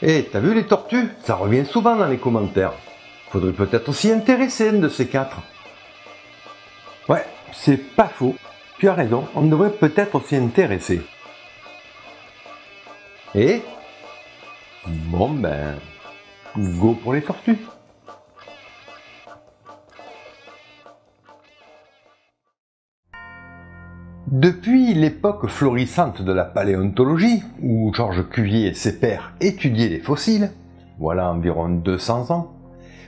Eh, t'as vu les tortues? Ça revient souvent dans les commentaires. Faudrait peut-être s'y intéresser, un de ces quatre. Ouais, c'est pas faux. Tu as raison, on devrait peut-être s'y intéresser. Et bon ben, go pour les tortues. Depuis l'époque florissante de la paléontologie, où Georges Cuvier et ses pairs étudiaient les fossiles, voilà environ 200 ans,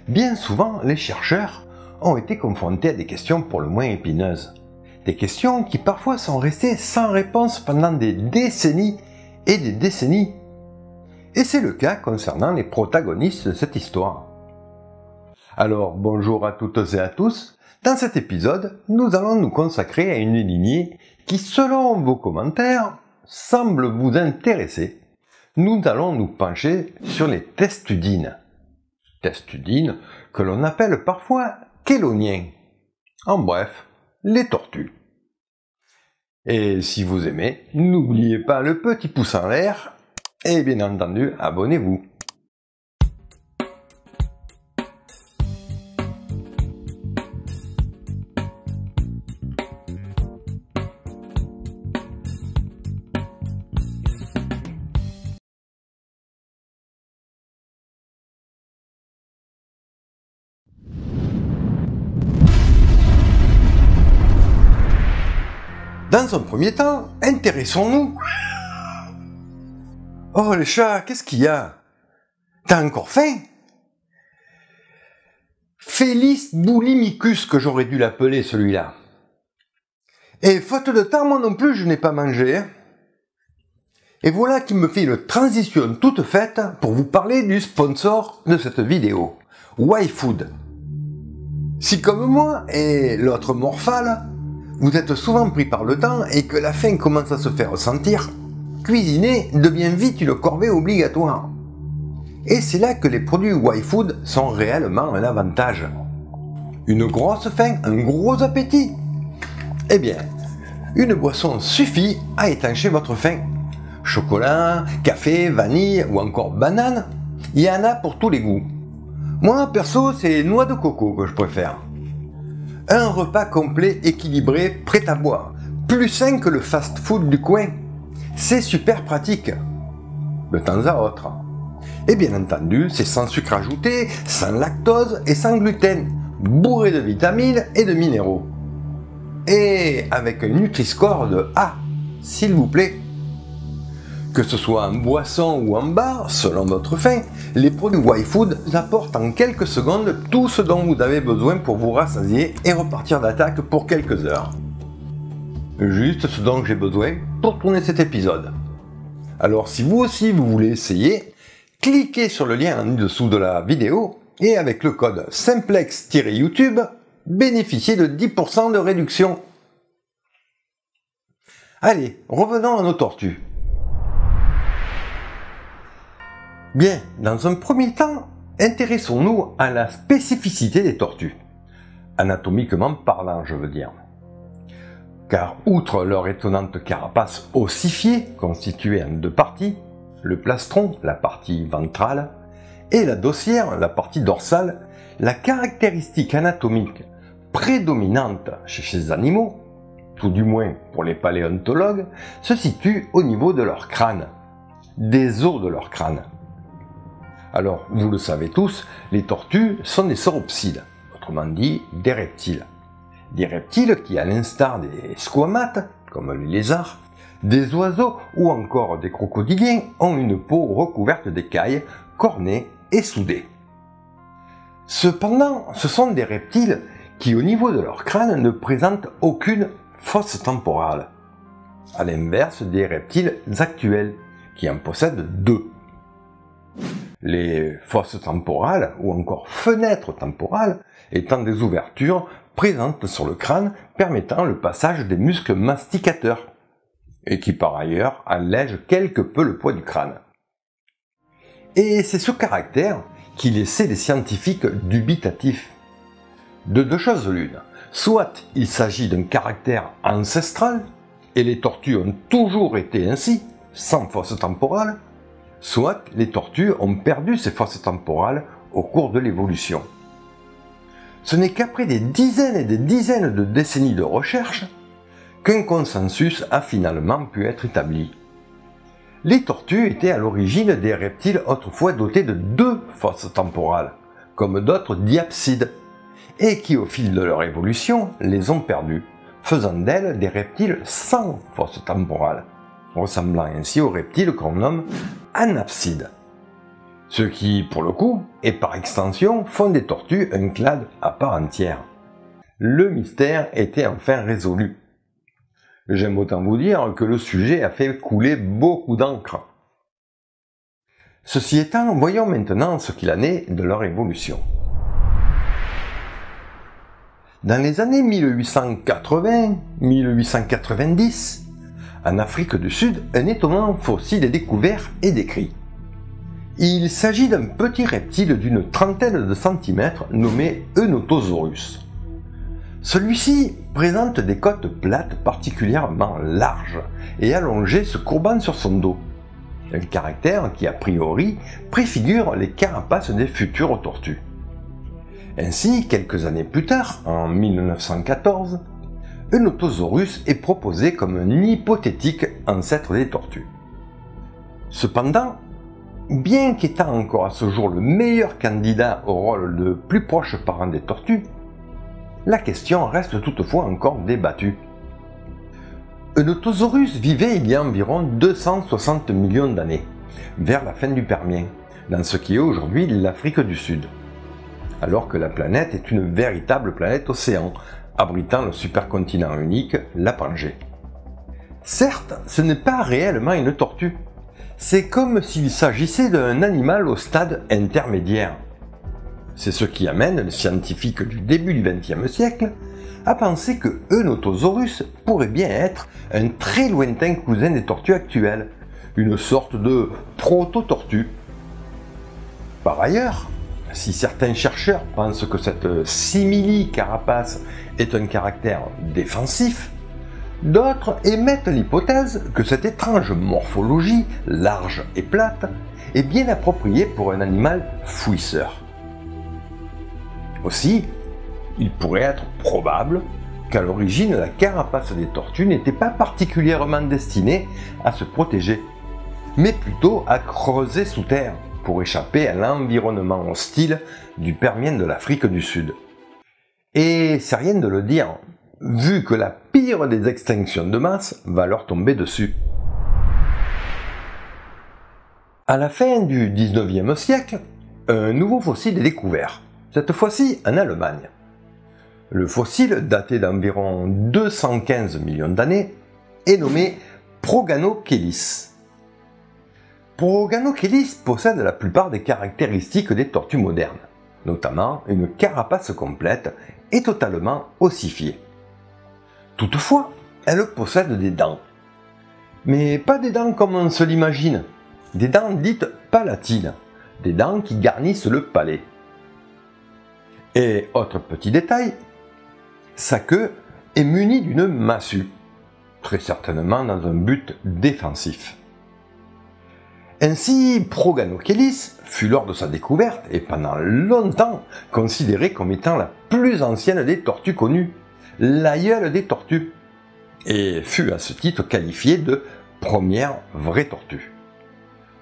bien souvent les chercheurs ont été confrontés à des questions pour le moins épineuses. Des questions qui parfois sont restées sans réponse pendant des décennies et des décennies. Et c'est le cas concernant les protagonistes de cette histoire. Alors bonjour à toutes et à tous. Dans cet épisode, nous allons nous consacrer à une lignée qui, selon vos commentaires, semble vous intéresser. Nous allons nous pencher sur les testudines. Testudines que l'on appelle parfois chéloniens. En bref, les tortues. Et si vous aimez, n'oubliez pas le petit pouce en l'air et bien entendu, abonnez-vous. Dans un premier temps, intéressons-nous. Oh les chats, qu'est-ce qu'il y a? T'as encore faim? Felis boulimicus que j'aurais dû l'appeler celui-là. Et faute de temps, moi non plus je n'ai pas mangé. Hein. Et voilà qui me fait une transition toute faite pour vous parler du sponsor de cette vidéo, YFood. Si comme moi et l'autre Morphale, vous êtes souvent pris par le temps et que la faim commence à se faire sentir, cuisiner devient vite une corvée obligatoire. Et c'est là que les produits YFood sont réellement un avantage. Une grosse faim, un gros appétit. Eh bien, une boisson suffit à étancher votre faim. Chocolat, café, vanille ou encore banane, il y en a pour tous les goûts. Moi, perso, c'est noix de coco que je préfère. Un repas complet, équilibré, prêt à boire. Plus sain que le fast-food du coin. C'est super pratique. De temps à autre. Et bien entendu, c'est sans sucre ajouté, sans lactose et sans gluten. Bourré de vitamines et de minéraux. Et avec un Nutri-Score de A, s'il vous plaît. Que ce soit en boisson ou en bar, selon votre faim, les produits YFood apportent en quelques secondes tout ce dont vous avez besoin pour vous rassasier et repartir d'attaque pour quelques heures. Juste ce dont j'ai besoin pour tourner cet épisode. Alors si vous aussi vous voulez essayer, cliquez sur le lien en dessous de la vidéo et avec le code simplex-youtube, bénéficiez de 10% de réduction. Allez, revenons à nos tortues. Bien, dans un premier temps, intéressons-nous à la spécificité des tortues. Anatomiquement parlant, je veux dire. Car outre leur étonnante carapace ossifiée, constituée en deux parties, le plastron, la partie ventrale, et la dossière, la partie dorsale, la caractéristique anatomique prédominante chez ces animaux, tout du moins pour les paléontologues, se situe au niveau de leur crâne, des os de leur crâne. Alors, vous le savez tous, les tortues sont des sauropsides, autrement dit des reptiles. Des reptiles qui, à l'instar des squamates, comme les lézards, des oiseaux ou encore des crocodiliens, ont une peau recouverte d'écailles, cornée et soudée. Cependant, ce sont des reptiles qui, au niveau de leur crâne, ne présentent aucune fosse temporale, à l'inverse des reptiles actuels, qui en possèdent deux. Les fosses temporales, ou encore fenêtres temporales, étant des ouvertures présentes sur le crâne permettant le passage des muscles masticateurs, et qui par ailleurs allègent quelque peu le poids du crâne. Et c'est ce caractère qui laissait les scientifiques dubitatifs. De deux choses l'une, soit il s'agit d'un caractère ancestral, et les tortues ont toujours été ainsi, sans fosse temporale, soit les tortues ont perdu ces fosses temporales au cours de l'évolution. Ce n'est qu'après des dizaines et des dizaines de décennies de recherche qu'un consensus a finalement pu être établi. Les tortues étaient à l'origine des reptiles autrefois dotés de 2 fosses temporales, comme d'autres diapsides, et qui au fil de leur évolution les ont perdues, faisant d'elles des reptiles sans fosse temporale, ressemblant ainsi aux reptiles qu'on nomme anapsides. Ce qui, pour le coup, et par extension, font des tortues un clade à part entière. Le mystère était enfin résolu. J'aime autant vous dire que le sujet a fait couler beaucoup d'encre. Ceci étant, voyons maintenant ce qu'il en est de leur évolution. Dans les années 1880-1890, en Afrique du Sud, un étonnant fossile est découvert et décrit. Il s'agit d'un petit reptile d'une trentaine de centimètres nommé Eunotosaurus. Celui-ci présente des côtes plates particulièrement larges et allongées se courbant sur son dos. Un caractère qui a priori préfigure les carapaces des futures tortues. Ainsi, quelques années plus tard, en 1914, Eunotosaurus est proposé comme un hypothétique ancêtre des tortues. Cependant, bien qu'étant encore à ce jour le meilleur candidat au rôle de plus proche parent des tortues, la question reste toutefois encore débattue. Eunotosaurus vivait il y a environ 260 millions d'années, vers la fin du Permien, dans ce qui est aujourd'hui l'Afrique du Sud, alors que la planète est une véritable planète océan, abritant le supercontinent unique, la Pangée. Certes, ce n'est pas réellement une tortue, c'est comme s'il s'agissait d'un animal au stade intermédiaire. C'est ce qui amène les scientifiques du début du XXe siècle à penser que Eunotosaurus pourrait bien être un très lointain cousin des tortues actuelles, une sorte de proto-tortue. Par ailleurs, si certains chercheurs pensent que cette simili-carapace est un caractère défensif, d'autres émettent l'hypothèse que cette étrange morphologie, large et plate, est bien appropriée pour un animal fouisseur. Aussi, il pourrait être probable qu'à l'origine la carapace des tortues n'était pas particulièrement destinée à se protéger, mais plutôt à creuser sous terre pour échapper à l'environnement hostile du Permien de l'Afrique du Sud. Et c'est rien de le dire, vu que la pire des extinctions de masse va leur tomber dessus. À la fin du XIXe siècle, un nouveau fossile est découvert, cette fois-ci en Allemagne. Le fossile, daté d'environ 215 millions d'années, est nommé Proganochelys. Proganochelys possède la plupart des caractéristiques des tortues modernes, notamment une carapace complète et totalement ossifiée. Toutefois, elle possède des dents. Mais pas des dents comme on se l'imagine, des dents dites palatines, des dents qui garnissent le palais. Et autre petit détail, sa queue est munie d'une massue, très certainement dans un but défensif. Ainsi, Proganochelys fut lors de sa découverte et pendant longtemps considéré comme étant la plus ancienne des tortues connues, l'aïeule des tortues, et fut à ce titre qualifié de première vraie tortue.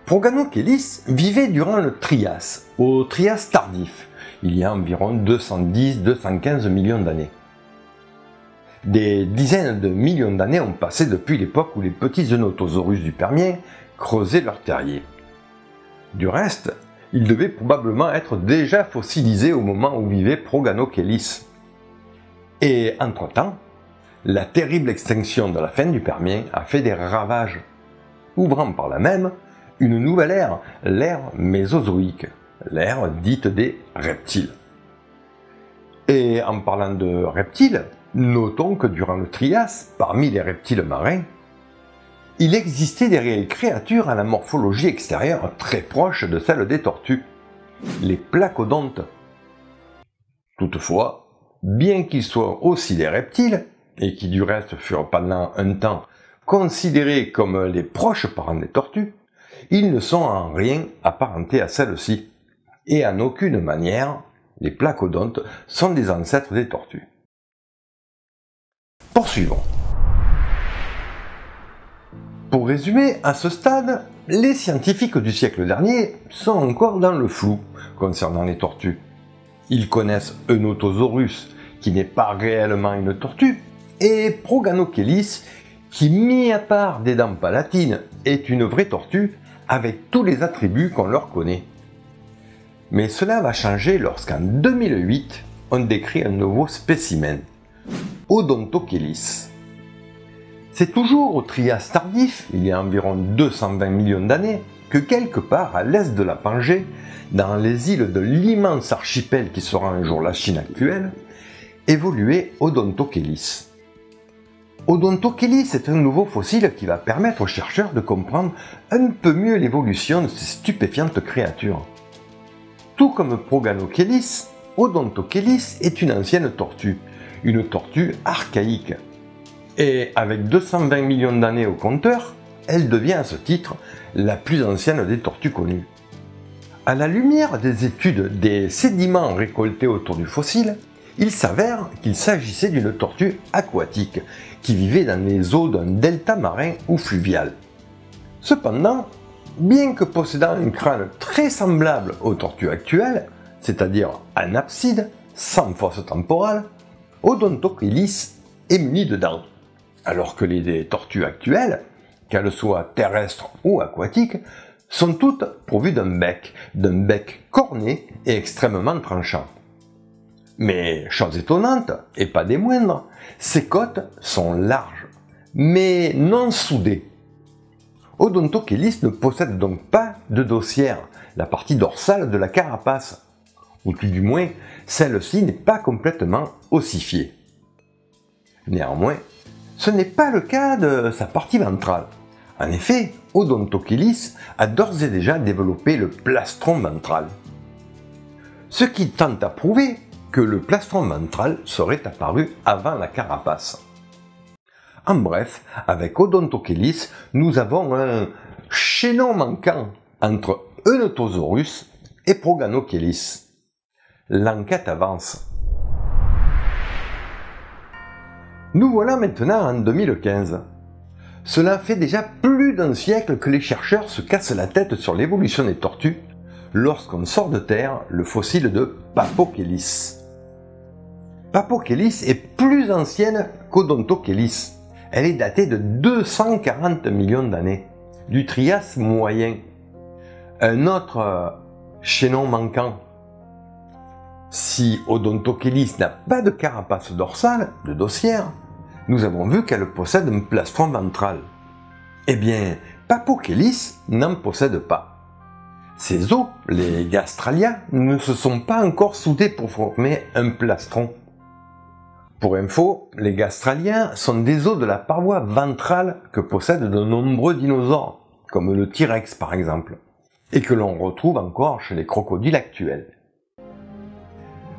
Proganochelys vivait durant le Trias, au Trias tardif, il y a environ 210-215 millions d'années. Des dizaines de millions d'années ont passé depuis l'époque où les petits Eunotosaurus du Permien creusaient leur terrier. Du reste, ils devaient probablement être déjà fossilisés au moment où vivait Proganochelys. Et entre-temps, la terrible extinction de la fin du Permien a fait des ravages, ouvrant par là même une nouvelle ère, l'ère mésozoïque, l'ère dite des reptiles. Et en parlant de reptiles, notons que durant le Trias, parmi les reptiles marins, il existait des réelles créatures à la morphologie extérieure très proche de celle des tortues, les placodontes. Toutefois, bien qu'ils soient aussi des reptiles, et qui du reste furent pendant un temps considérés comme les proches parents des tortues, Ils ne sont en rien apparentés à celles-ci, et en aucune manière, les placodontes sont des ancêtres des tortues. Poursuivons. Pour résumer, à ce stade, les scientifiques du siècle dernier sont encore dans le flou concernant les tortues. Ils connaissent Eunotosaurus, qui n'est pas réellement une tortue, et Proganochelys, qui, mis à part des dents palatines, est une vraie tortue avec tous les attributs qu'on leur connaît. Mais cela va changer lorsqu'en 2008, on décrit un nouveau spécimen, Odontochelys. C'est toujours au Trias tardif, il y a environ 220 millions d'années, que quelque part à l'est de la Pangée, dans les îles de l'immense archipel qui sera un jour la Chine actuelle, évoluait Odontochelys. Odontochelys est un nouveau fossile qui va permettre aux chercheurs de comprendre un peu mieux l'évolution de ces stupéfiantes créatures. Tout comme Proganochelys, Odontochelys est une ancienne tortue, une tortue archaïque. Et avec 220 millions d'années au compteur, elle devient à ce titre la plus ancienne des tortues connues. À la lumière des études des sédiments récoltés autour du fossile, il s'avère qu'il s'agissait d'une tortue aquatique qui vivait dans les eaux d'un delta marin ou fluvial. Cependant, bien que possédant un crâne très semblable aux tortues actuelles, c'est-à-dire anapside, sans fosse temporale, Odontochelys est muni de dents, alors que les tortues actuelles, qu'elles soient terrestres ou aquatiques, sont toutes pourvues d'un bec corné et extrêmement tranchant. Mais, chose étonnante, et pas des moindres, ces côtes sont larges, mais non soudées. Odontochelys ne possède donc pas de dossière, la partie dorsale de la carapace, ou tout du moins, celle-ci n'est pas complètement ossifiée. Néanmoins, ce n'est pas le cas de sa partie ventrale. En effet, Odontochelys a d'ores et déjà développé le plastron ventral. Ce qui tend à prouver que le plastron ventral serait apparu avant la carapace. En bref, avec Odontochelys, nous avons un chaînon manquant entre Eunotosaurus et Proganochelys. L'enquête avance. Nous voilà maintenant en 2015. Cela fait déjà plus d'un siècle que les chercheurs se cassent la tête sur l'évolution des tortues lorsqu'on sort de terre le fossile de Papochelys. Papochelys est plus ancienne qu'Odontochelys. Elle est datée de 240 millions d'années, du Trias moyen. Un autre chaînon manquant. Si Odontochelys n'a pas de carapace dorsale, de dossière, nous avons vu qu'elle possède un plastron ventral. Eh bien, Papochelys n'en possède pas. Ses os, les gastralia, ne se sont pas encore soudés pour former un plastron. Pour info, les gastraliens sont des os de la paroi ventrale que possèdent de nombreux dinosaures, comme le T-Rex par exemple, et que l'on retrouve encore chez les crocodiles actuels.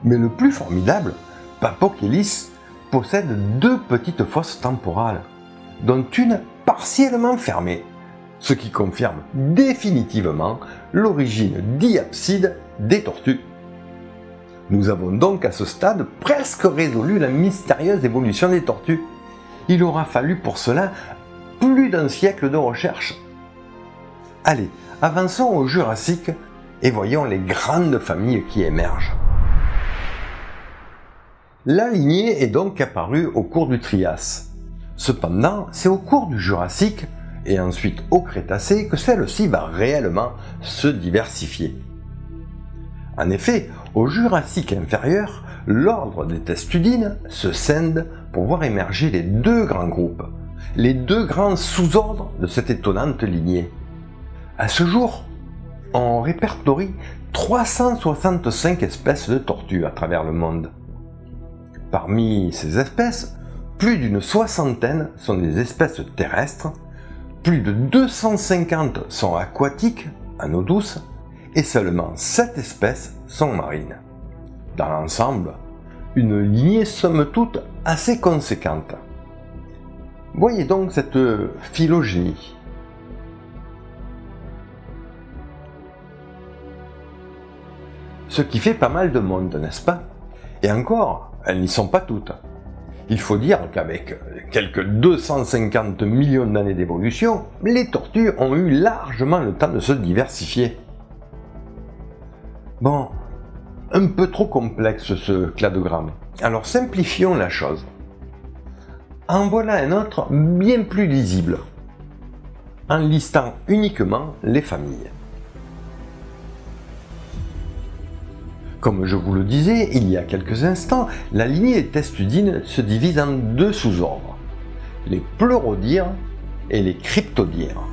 Mais le plus formidable, Papochelys possède deux petites fosses temporales, dont une partiellement fermée, ce qui confirme définitivement l'origine diapside des tortues. Nous avons donc à ce stade presque résolu la mystérieuse évolution des tortues. Il aura fallu pour cela plus d'un siècle de recherche. Allez, avançons au Jurassique et voyons les grandes familles qui émergent. La lignée est donc apparue au cours du Trias. Cependant, c'est au cours du Jurassique et ensuite au Crétacé que celle-ci va réellement se diversifier. En effet, au Jurassique inférieur, l'ordre des testudines se scinde pour voir émerger les deux grands groupes, les deux grands sous-ordres de cette étonnante lignée. À ce jour, on répertorie 365 espèces de tortues à travers le monde. Parmi ces espèces, plus d'une soixantaine sont des espèces terrestres, plus de 250 sont aquatiques, en eau douce, et seulement 7 espèces sont marines. Dans l'ensemble, une lignée somme toute assez conséquente. Voyez donc cette phylogénie. Ce qui fait pas mal de monde, n'est-ce pas? Et encore, elles n'y sont pas toutes. Il faut dire qu'avec quelques 250 millions d'années d'évolution, les tortues ont eu largement le temps de se diversifier. Bon, un peu trop complexe ce cladogramme. Alors simplifions la chose. En voilà un autre bien plus lisible, en listant uniquement les familles. Comme je vous le disais il y a quelques instants, la lignée des testudines se divise en deux sous-ordres, les pleurodires et les cryptodires.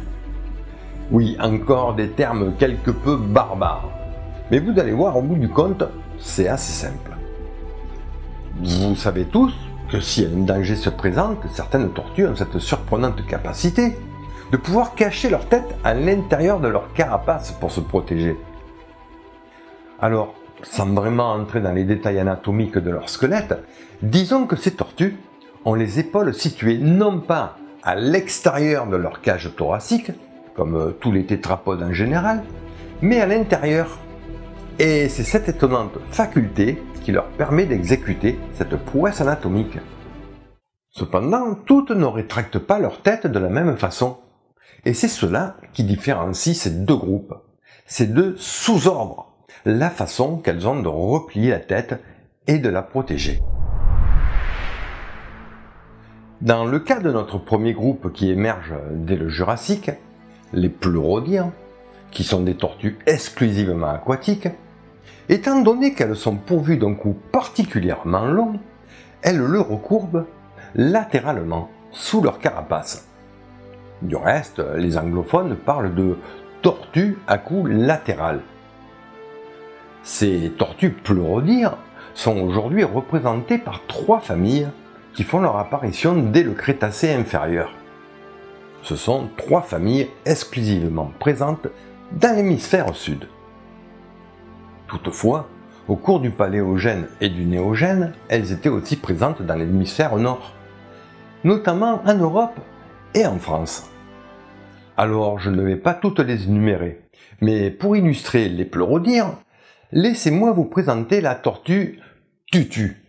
Oui, encore des termes quelque peu barbares, mais vous allez voir au bout du compte, c'est assez simple. Vous savez tous que si un danger se présente, certaines tortues ont cette surprenante capacité de pouvoir cacher leur tête à l'intérieur de leur carapace pour se protéger. Alors, sans vraiment entrer dans les détails anatomiques de leur squelette, disons que ces tortues ont les épaules situées non pas à l'extérieur de leur cage thoracique, comme tous les tétrapodes en général, mais à l'intérieur. Et c'est cette étonnante faculté qui leur permet d'exécuter cette prouesse anatomique. Cependant, toutes ne rétractent pas leur tête de la même façon. Et c'est cela qui différencie ces deux groupes, ces deux sous-ordres, la façon qu'elles ont de replier la tête et de la protéger. Dans le cas de notre premier groupe qui émerge dès le Jurassique, les pleurodires, qui sont des tortues exclusivement aquatiques, étant donné qu'elles sont pourvues d'un cou particulièrement long, elles le recourbent latéralement sous leur carapace. Du reste, les anglophones parlent de tortues à cou latéral. Ces tortues pleurodires sont aujourd'hui représentées par trois familles qui font leur apparition dès le Crétacé inférieur. Ce sont trois familles exclusivement présentes dans l'hémisphère sud. Toutefois, au cours du Paléogène et du Néogène, elles étaient aussi présentes dans l'hémisphère nord, notamment en Europe et en France. Alors, je ne vais pas toutes les énumérer, mais pour illustrer les pleurodires, laissez-moi vous présenter la tortue tutu.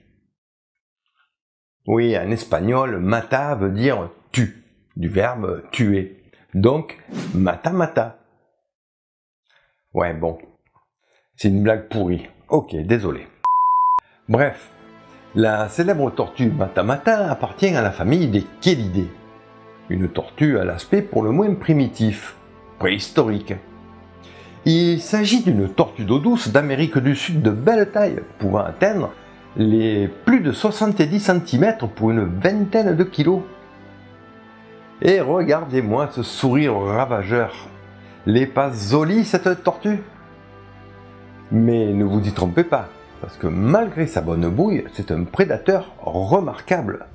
Oui, en espagnol, mata veut dire tu, du verbe tuer. Donc, mata mata. Ouais, bon. C'est une blague pourrie. Ok, désolé. Bref, la célèbre tortue mata mata appartient à la famille des Chélidés. Une tortue à l'aspect pour le moins primitif, préhistorique. Il s'agit d'une tortue d'eau douce d'Amérique du Sud de belle taille, pouvant atteindre les plus de 70 cm pour une vingtaine de kilos. Et regardez-moi ce sourire ravageur. Les pas jolis cette tortue. Mais ne vous y trompez pas, parce que malgré sa bonne bouille, c'est un prédateur remarquable.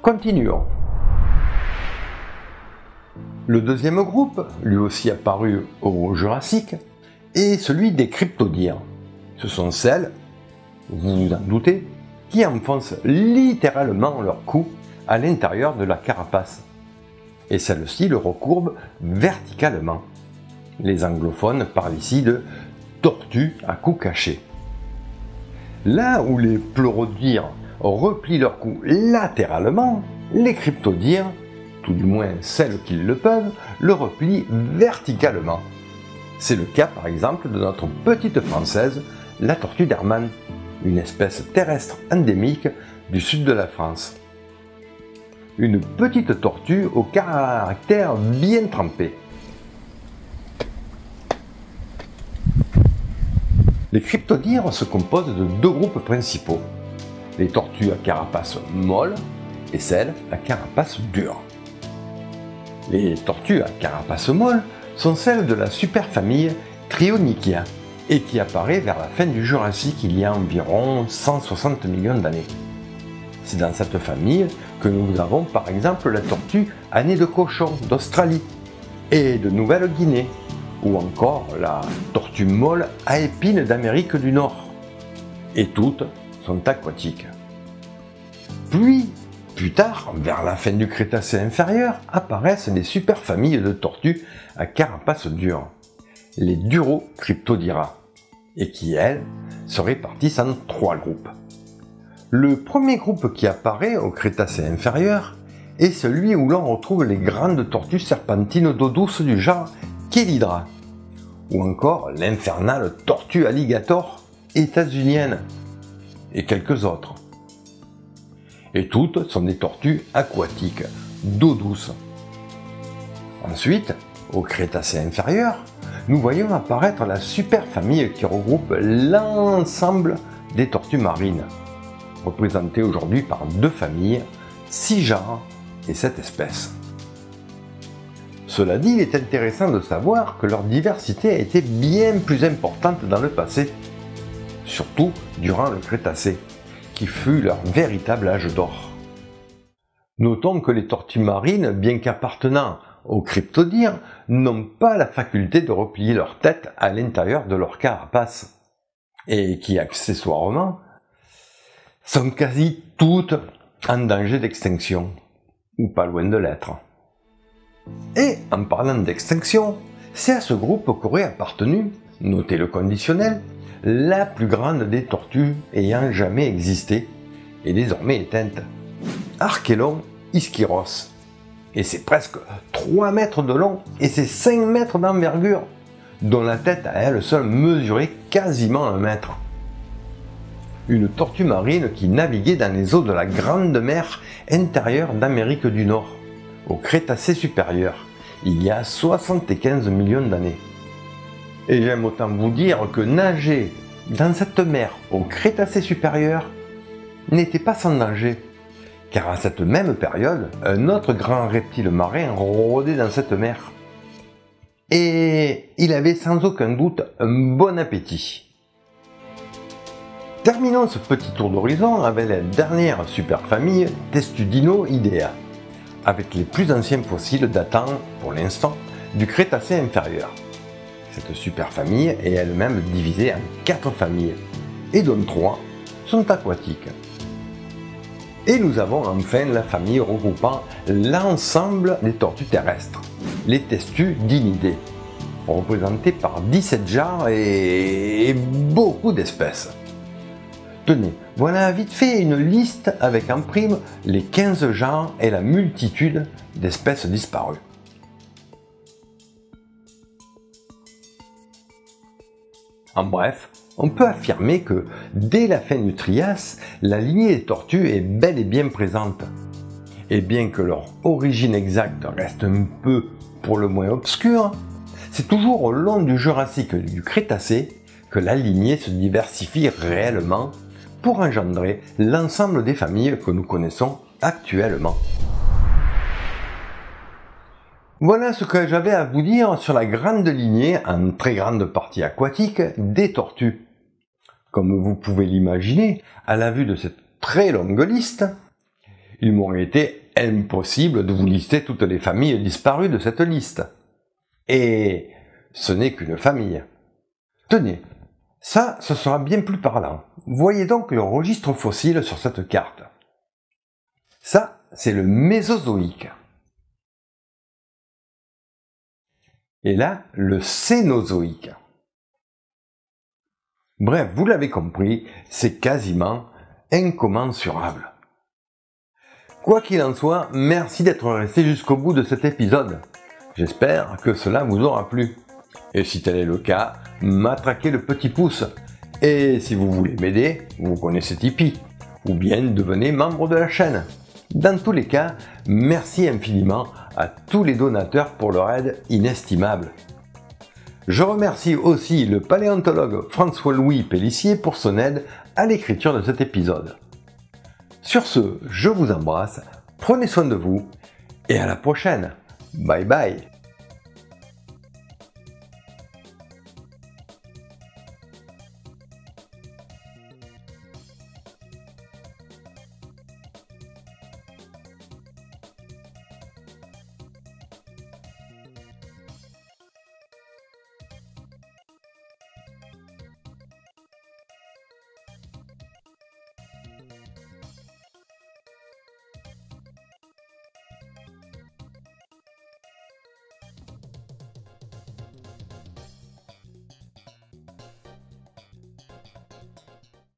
Continuons. Le deuxième groupe, lui aussi apparu au Jurassique, est celui des cryptodires. Ce sont celles, vous vous en doutez, qui enfoncent littéralement leur cou à l'intérieur de la carapace. Et celles-ci le recourbent verticalement. Les anglophones parlent ici de tortues à cou caché. Là où les pleurodires replient leur cou latéralement, les cryptodires, tout du moins celles qui le peuvent, le replient verticalement. C'est le cas par exemple de notre petite française, la tortue d'Hermann, une espèce terrestre endémique du sud de la France. Une petite tortue au caractère bien trempé. Les cryptodires se composent de deux groupes principaux, les tortues à carapace molle et celles à carapace dure. Les tortues à carapace molle sont celles de la superfamille Trionychia et qui apparaît vers la fin du Jurassique il y a environ 160 millions d'années. C'est dans cette famille que nous avons par exemple la tortue à nez de cochon d'Australie et de Nouvelle-Guinée, ou encore la tortue molle à épines d'Amérique du Nord. Et toutes sont aquatiques. Puis, plus tard, vers la fin du Crétacé inférieur, apparaissent les superfamilles de tortues à carapace dure, les Durocryptodira, et qui, elles, se répartissent en 3 groupes. Le premier groupe qui apparaît au Crétacé inférieur est celui où l'on retrouve les grandes tortues serpentines d'eau douce du genre Chelydra, ou encore l'infernale tortue alligator états-unienne, et quelques autres. Et toutes sont des tortues aquatiques, d'eau douce. Ensuite, au Crétacé inférieur, nous voyons apparaître la superfamille qui regroupe l'ensemble des tortues marines, représentées aujourd'hui par 2 familles, 6 genres et 7 espèces. Cela dit, il est intéressant de savoir que leur diversité a été bien plus importante dans le passé, surtout durant le Crétacé, qui fut leur véritable âge d'or. Notons que les tortues marines, bien qu'appartenant aux cryptodires, n'ont pas la faculté de replier leur tête à l'intérieur de leur carapace, et qui accessoirement sont quasi toutes en danger d'extinction, ou pas loin de l'être. Et en parlant d'extinction, c'est à ce groupe qu'aurait appartenu, notez le conditionnel, la plus grande des tortues ayant jamais existé et désormais éteinte, Archelon ischiros. Et c'est presque 3 mètres de long et c'est 5 mètres d'envergure, dont la tête à elle seule mesurait quasiment 1 mètre. Une tortue marine qui naviguait dans les eaux de la Grande Mer intérieure d'Amérique du Nord, au Crétacé supérieur, il y a 75 millions d'années. Et j'aime autant vous dire que nager dans cette mer au Crétacé supérieur n'était pas sans danger, car à cette même période, un autre grand reptile marin rôdait dans cette mer. Et il avait sans aucun doute un bon appétit. Terminons ce petit tour d'horizon avec la dernière superfamille Testudinoidea, avec les plus anciens fossiles datant, pour l'instant, du Crétacé inférieur. Cette superfamille est elle-même divisée en 4 familles, et dont 3 sont aquatiques. Et nous avons enfin la famille regroupant l'ensemble des tortues terrestres, les Testudinidae, représentées par 17 genres et beaucoup d'espèces. Tenez, voilà vite fait une liste avec en prime les 15 genres et la multitude d'espèces disparues. En bref, on peut affirmer que, dès la fin du Trias, la lignée des tortues est bel et bien présente. Et bien que leur origine exacte reste un peu, pour le moins obscure, c'est toujours au long du Jurassique et du Crétacé que la lignée se diversifie réellement pour engendrer l'ensemble des familles que nous connaissons actuellement. Voilà ce que j'avais à vous dire sur la grande lignée, en très grande partie aquatique, des tortues. Comme vous pouvez l'imaginer, à la vue de cette très longue liste, il m'aurait été impossible de vous lister toutes les familles disparues de cette liste. Et ce n'est qu'une famille. Tenez, ça, ce sera bien plus parlant. Voyez donc le registre fossile sur cette carte. Ça, c'est le Mésozoïque. Et là, le Cénozoïque. Bref, vous l'avez compris, c'est quasiment incommensurable. Quoi qu'il en soit, merci d'être resté jusqu'au bout de cet épisode. J'espère que cela vous aura plu. Et si tel est le cas, matraquez le petit pouce. Et si vous voulez m'aider, vous connaissez Tipeee. Ou bien devenez membre de la chaîne. Dans tous les cas, merci infiniment à tous les donateurs pour leur aide inestimable. Je remercie aussi le paléontologue François-Louis Pellissier pour son aide à l'écriture de cet épisode. Sur ce, je vous embrasse, prenez soin de vous et à la prochaine. Bye bye.